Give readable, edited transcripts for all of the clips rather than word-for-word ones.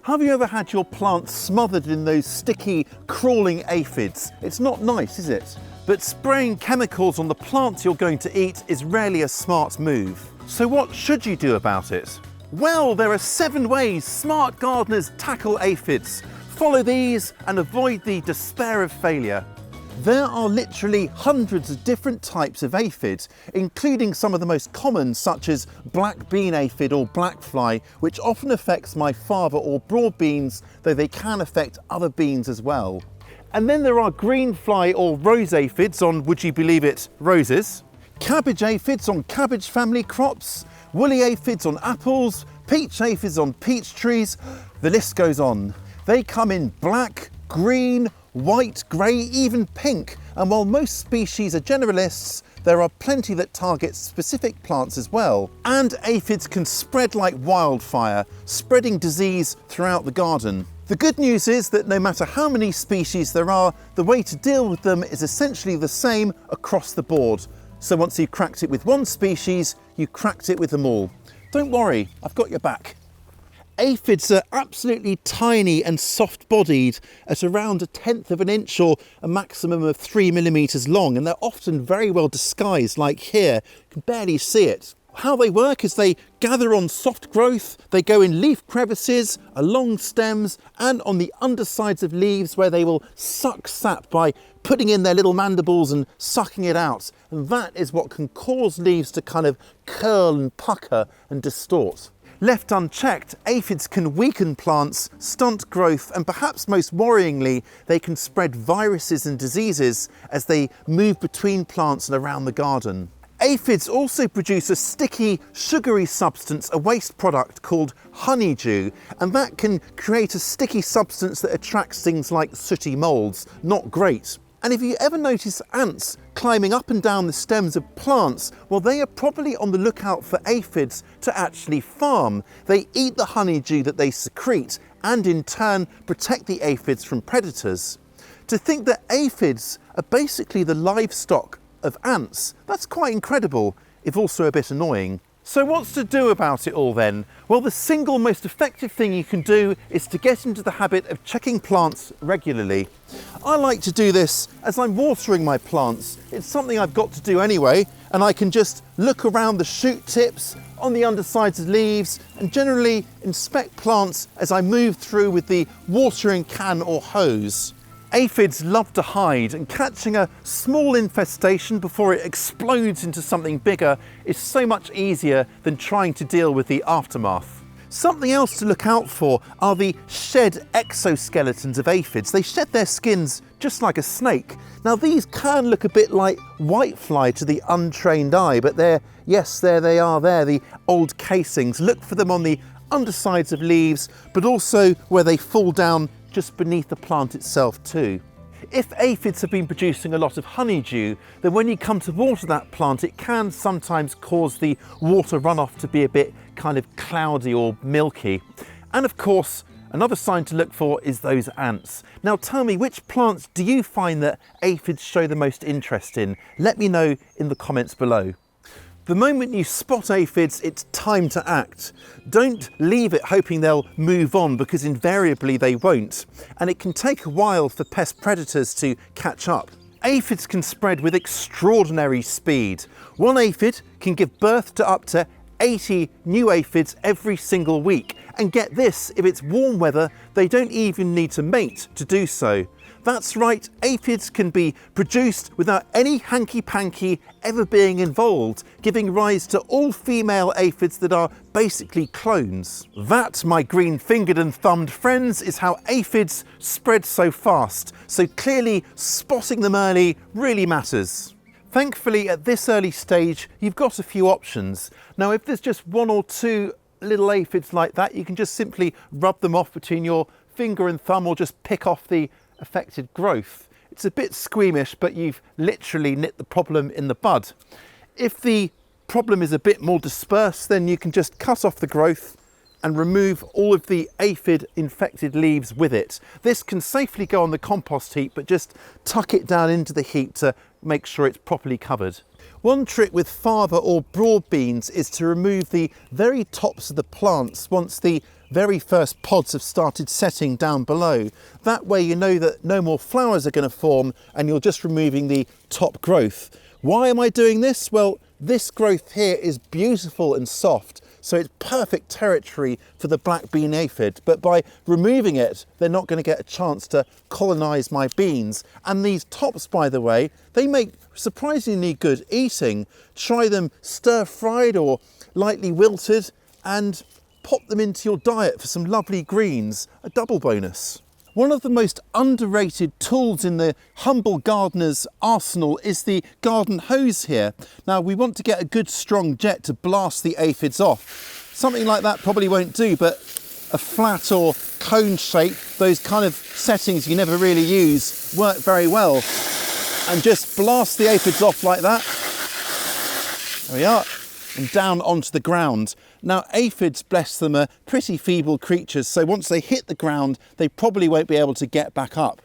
Have you ever had your plants smothered in those sticky, crawling aphids? It's not nice, is it? But spraying chemicals on the plants you're going to eat is rarely a smart move. So what should you do about it? Well, there are 7 ways smart gardeners tackle aphids. Follow these and avoid the despair of failure. There are literally hundreds of different types of aphids, including some of the most common, such as black bean aphid or black fly, which often affects my fava or broad beans, though they can affect other beans as well. And then there are green fly or rose aphids on, would you believe it, roses, cabbage aphids on cabbage family crops, woolly aphids on apples, peach aphids on peach trees. The list goes on. They come in black, green, white, grey, even pink. And while most species are generalists, there are plenty that target specific plants as well. And aphids can spread like wildfire, spreading disease throughout the garden. The good news is that no matter how many species there are, the way to deal with them is essentially the same across the board. So once you've cracked it with one species, you cracked it with them all. Don't worry, I've got your back. Aphids are absolutely tiny and soft-bodied at around 1/10 of an inch or a maximum of 3 millimeters long, and they're often very well disguised, like here. You can barely see it. How they work is they gather on soft growth, they go in leaf crevices, along stems, and on the undersides of leaves where they will suck sap by putting in their little mandibles and sucking it out. And that is what can cause leaves to kind of curl and pucker and distort. Left unchecked, aphids can weaken plants, stunt growth, and perhaps most worryingly, they can spread viruses and diseases as they move between plants and around the garden. Aphids also produce a sticky, sugary substance, a waste product called honeydew, and that can create a sticky substance that attracts things like sooty moulds. Not great. And if you ever notice ants climbing up and down the stems of plants, well, they are probably on the lookout for aphids to actually farm. They eat the honeydew that they secrete and in turn protect the aphids from predators. To think that aphids are basically the livestock of ants, that's quite incredible, if also a bit annoying. So what's to do about it all then? Well, the single most effective thing you can do is to get into the habit of checking plants regularly. I like to do this as I'm watering my plants. It's something I've got to do anyway, and I can just look around the shoot tips, on the undersides of leaves, and generally inspect plants as I move through with the watering can or hose. Aphids love to hide, and catching a small infestation before it explodes into something bigger is so much easier than trying to deal with the aftermath. Something else to look out for are the shed exoskeletons of aphids. They shed their skins just like a snake. Now these can look a bit like whitefly to the untrained eye, but there they are there, the old casings. Look for them on the undersides of leaves, but also where they fall down just beneath the plant itself too. If aphids have been producing a lot of honeydew, then when you come to water that plant, it can sometimes cause the water runoff to be a bit kind of cloudy or milky. And of course, another sign to look for is those ants. Now tell me, which plants do you find that aphids show the most interest in? Let me know in the comments below. The moment you spot aphids, it's time to act. Don't leave it hoping they'll move on, because invariably they won't. And it can take a while for pest predators to catch up. Aphids can spread with extraordinary speed. One aphid can give birth to up to 80 new aphids every single week. And get this, if it's warm weather, they don't even need to mate to do so. That's right, aphids can be produced without any hanky-panky ever being involved, giving rise to all female aphids that are basically clones. That, my green-fingered and thumbed friends, is how aphids spread so fast. So clearly, spotting them early really matters. Thankfully, at this early stage, you've got a few options. Now, if there's just 1 or 2 little aphids like that, you can just simply rub them off between your finger and thumb, or just pick off the affected growth. It's a bit squeamish, but you've literally nipped the problem in the bud. If the problem is a bit more dispersed, then you can just cut off the growth, and remove all of the aphid infected leaves with it. This can safely go on the compost heap, but just tuck it down into the heap to make sure it's properly covered. One trick with fava or broad beans is to remove the very tops of the plants once the very first pods have started setting down below. That way you know that no more flowers are going to form and you're just removing the top growth. Why am I doing this? Well, this growth here is beautiful and soft, so it's perfect territory for the black bean aphid, but by removing it, they're not going to get a chance to colonize my beans. And these tops, by the way, they make surprisingly good eating. Try them stir-fried or lightly wilted and pop them into your diet for some lovely greens, a double bonus. One of the most underrated tools in the humble gardener's arsenal is the garden hose here. Now we want to get a good strong jet to blast the aphids off. Something like that probably won't do, but a flat or cone shape, those kind of settings you never really use, work very well. And just blast the aphids off like that. There we are. And down onto the ground. Now aphids, bless them, are pretty feeble creatures, so once they hit the ground they probably won't be able to get back up.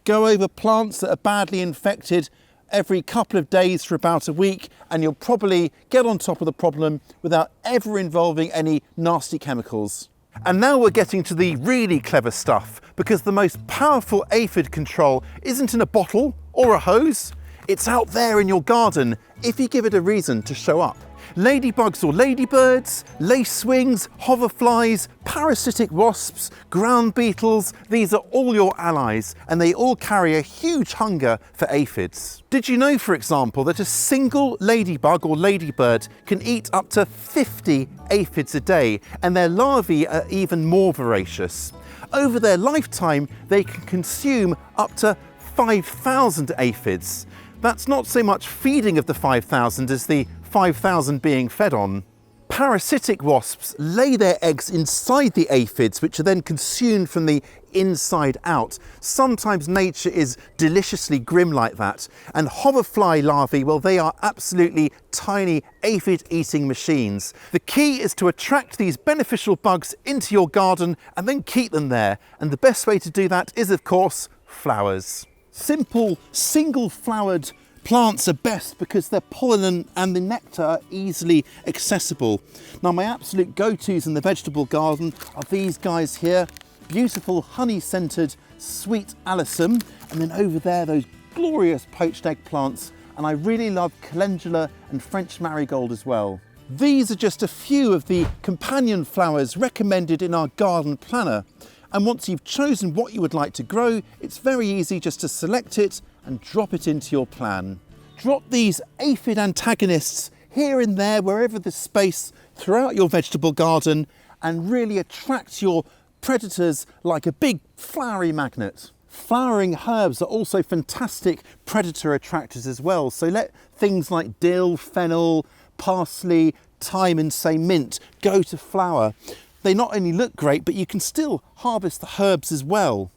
Go over plants that are badly infected every couple of days for about a week and you'll probably get on top of the problem without ever involving any nasty chemicals. And now we're getting to the really clever stuff, because the most powerful aphid control isn't in a bottle or a hose, it's out there in your garden if you give it a reason to show up. Ladybugs or ladybirds, lacewings, hoverflies, parasitic wasps, ground beetles, these are all your allies and they all carry a huge hunger for aphids. Did you know, for example, that a single ladybug or ladybird can eat up to 50 aphids a day, and their larvae are even more voracious? Over their lifetime, they can consume up to 5,000 aphids. That's not so much feeding of the 5,000 as the 5,000 being fed on. Parasitic wasps lay their eggs inside the aphids, which are then consumed from the inside out. Sometimes nature is deliciously grim like that. And hoverfly larvae, well, they are absolutely tiny aphid eating machines. The key is to attract these beneficial bugs into your garden and then keep them there. And the best way to do that is, of course, flowers. Simple, single-flowered plants are best because their pollen and the nectar are easily accessible. Now my absolute go-tos in the vegetable garden are these guys here, beautiful honey-scented sweet alyssum, and then over there those glorious poached eggplants, and I really love calendula and French marigold as well. These are just a few of the companion flowers recommended in our garden planner. And once you've chosen what you would like to grow, it's very easy just to select it and drop it into your plan. Drop these aphid antagonists here and there, wherever there's space throughout your vegetable garden, and really attract your predators like a big flowery magnet. Flowering herbs are also fantastic predator attractors as well, so let things like dill, fennel, parsley, thyme and say mint go to flower. They not only look great, but you can still harvest the herbs as well.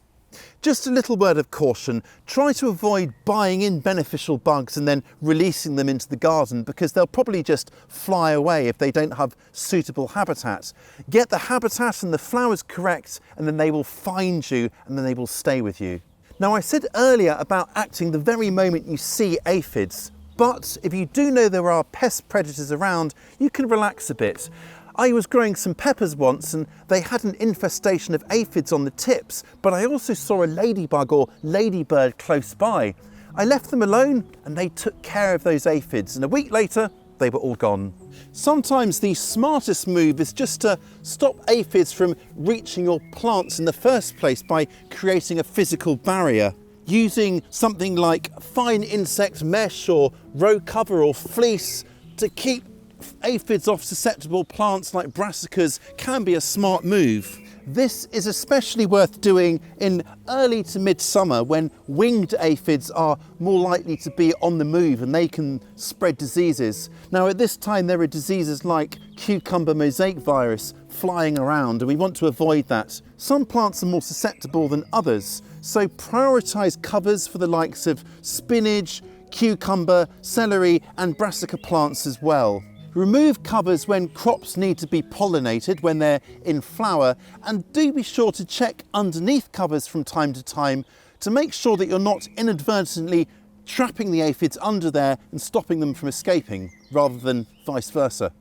Just a little word of caution, try to avoid buying in beneficial bugs and then releasing them into the garden, because they'll probably just fly away if they don't have suitable habitat. Get the habitat and the flowers correct and then they will find you and then they will stay with you. Now I said earlier about acting the very moment you see aphids, but if you do know there are pest predators around, you can relax a bit. I was growing some peppers once and they had an infestation of aphids on the tips, but I also saw a ladybug or ladybird close by. I left them alone and they took care of those aphids, and a week later they were all gone. Sometimes the smartest move is just to stop aphids from reaching your plants in the first place by creating a physical barrier. Using something like fine insect mesh or row cover or fleece to keep aphids off susceptible plants like brassicas can be a smart move. This is especially worth doing in early to midsummer when winged aphids are more likely to be on the move and they can spread diseases. Now at this time there are diseases like cucumber mosaic virus flying around, and we want to avoid that. Some plants are more susceptible than others, so prioritise covers for the likes of spinach, cucumber, celery and brassica plants as well. Remove covers when crops need to be pollinated, when they're in flower, and do be sure to check underneath covers from time to time to make sure that you're not inadvertently trapping the aphids under there and stopping them from escaping, rather than vice versa.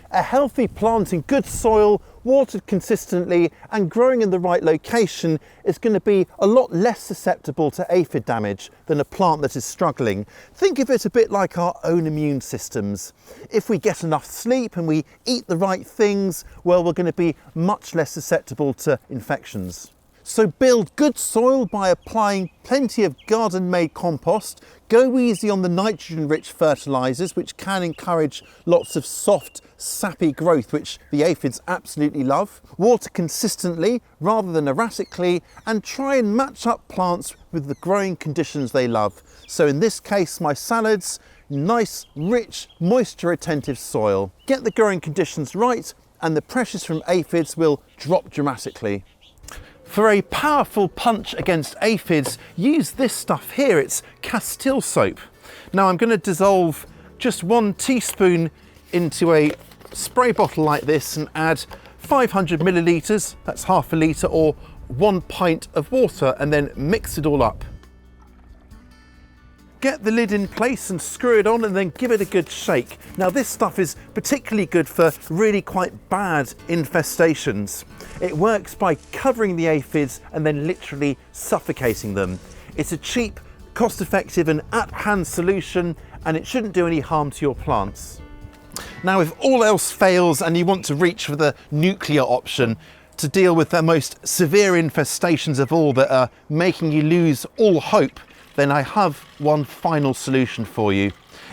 A healthy plant in good soil, watered consistently and growing in the right location is going to be a lot less susceptible to aphid damage than a plant that is struggling. Think of it a bit like our own immune systems. If we get enough sleep and we eat the right things, well, we're going to be much less susceptible to infections. So build good soil by applying plenty of garden-made compost. Go easy on the nitrogen-rich fertilisers, which can encourage lots of soft, sappy growth, which the aphids absolutely love. Water consistently rather than erratically, and try and match up plants with the growing conditions they love. So in this case, my salads, nice, rich, moisture-retentive soil. Get the growing conditions right, and the pressures from aphids will drop dramatically. For a powerful punch against aphids, use this stuff here. It's Castile soap. Now I'm going to dissolve just 1 teaspoon into a spray bottle like this and add 500 millilitres, that's half a litre, or 1 pint of water, and then mix it all up. Get the lid in place and screw it on, and then give it a good shake. Now this stuff is particularly good for really quite bad infestations. It works by covering the aphids and then literally suffocating them. It's a cheap, cost-effective and at-hand solution, and it shouldn't do any harm to your plants. Now if all else fails and you want to reach for the nuclear option to deal with the most severe infestations of all that are making you lose all hope, then I have one final solution for you.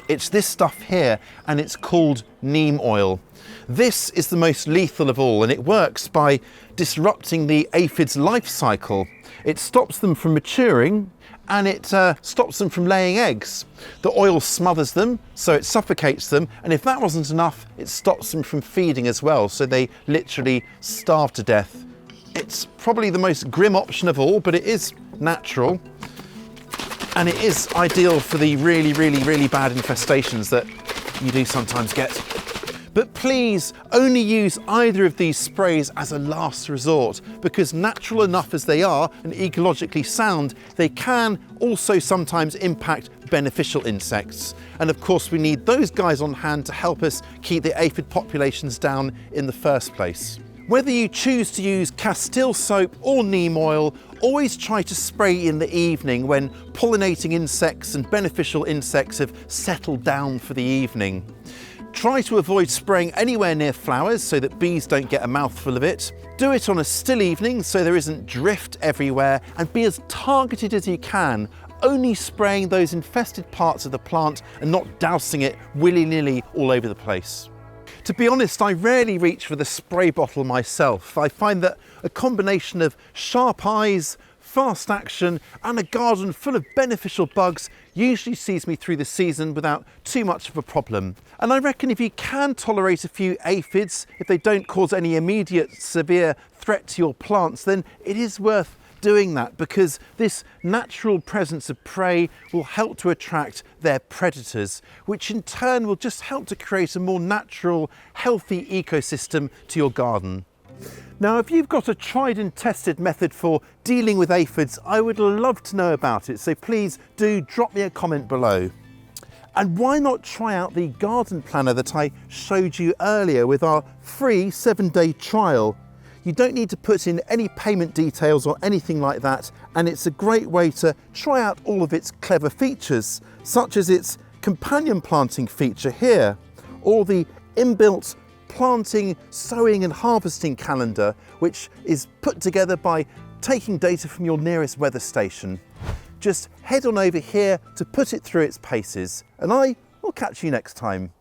It's this stuff here, and it's called neem oil. This is the most lethal of all, and it works by disrupting the aphid's life cycle. It stops them from maturing, and it stops them from laying eggs. The oil smothers them, so it suffocates them, and if that wasn't enough, it stops them from feeding as well, so they literally starve to death. It's probably the most grim option of all, but it is natural. And it is ideal for the really, really, really bad infestations that you do sometimes get. But please only use either of these sprays as a last resort, because natural enough as they are and ecologically sound, they can also sometimes impact beneficial insects. And of course we need those guys on hand to help us keep the aphid populations down in the first place. Whether you choose to use Castile soap or neem oil, always try to spray in the evening when pollinating insects and beneficial insects have settled down for the evening. Try to avoid spraying anywhere near flowers so that bees don't get a mouthful of it. Do it on a still evening so there isn't drift everywhere, and be as targeted as you can, only spraying those infested parts of the plant and not dousing it willy-nilly all over the place. To be honest, I rarely reach for the spray bottle myself. I find that a combination of sharp eyes, fast action and a garden full of beneficial bugs usually sees me through the season without too much of a problem. And I reckon if you can tolerate a few aphids, if they don't cause any immediate severe threat to your plants, then it is worth doing that, because this natural presence of prey will help to attract their predators, which in turn will just help to create a more natural, healthy ecosystem to your garden. Now, if you've got a tried and tested method for dealing with aphids, I would love to know about it, so please do drop me a comment below. And why not try out the garden planner that I showed you earlier with our free 7-day trial? You don't need to put in any payment details or anything like that, and it's a great way to try out all of its clever features, such as its companion planting feature here, or the inbuilt planting, sowing and harvesting calendar, which is put together by taking data from your nearest weather station. Just head on over here to put it through its paces, and I will catch you next time.